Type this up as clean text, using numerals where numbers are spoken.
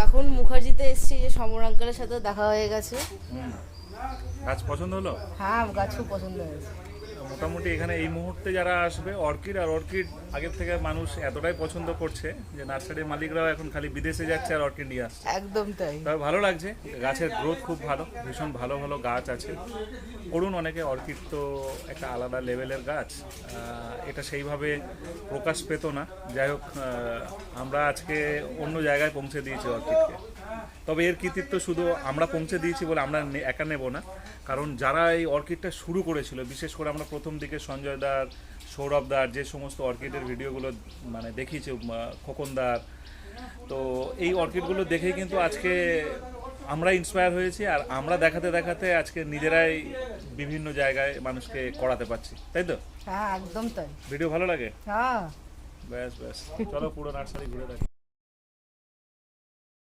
এখন মুখার্জিতে এসেছি, যে সমর আঙ্কেলের সাথে দেখা হয়ে গেছে। গাছ পছন্দ হলো? হ্যাঁ, গাছ খুব পছন্দ হয়েছে। মোটামুটি এখানে এই মুহূর্তে যারা আসবে অর্কিড আগের থেকে মানুষ এতটাই পছন্দ করছে যে নার্সারির মালিকরাও এখন খালি বিদেশে যাচ্ছে আর অর্কিড নিয়ে আসছে। একদম তাই। তবে ভালো লাগছে, গাছের গ্রোথ খুব ভালো, ভীষণ ভালো ভালো গাছ আছে। করুন অনেকে, অর্কিড তো একটা আলাদা লেভেলের গাছ, এটা সেইভাবে প্রকাশ পেত না। যাই হোক, আমরা আজকে অন্য জায়গায় পৌঁছে দিয়েছি অর্কিডকে। তবে এর কৃতিত্ব শুধু আমরা পৌঁছে দিয়েছি বলে আমরা একা নেব না, কারণ যারা এই অর্কিডটা শুরু করেছিল, বিশেষ করে আমরা প্রথম দিকে সঞ্জয় দার, সৌরভ দার যে সমস্ত অর্কিডের ভিডিওগুলো মানে দেখিয়েছি, খোকনদার, তো এই অর্কিডগুলো দেখেই কিন্তু আজকে আমরা ইন্সপায়ার হয়েছি, আর আমরা দেখাতে দেখাতে আজকে নিজেরাই বিভিন্ন জায়গায় মানুষকে করাতে পারছি, তাই তো? হ্যাঁ, একদম তাই। ভিডিও ভালো লাগে? হ্যাঁ। ব্যাস ব্যাস, চলো পুরো নার্সারি ঘুরে দেখি।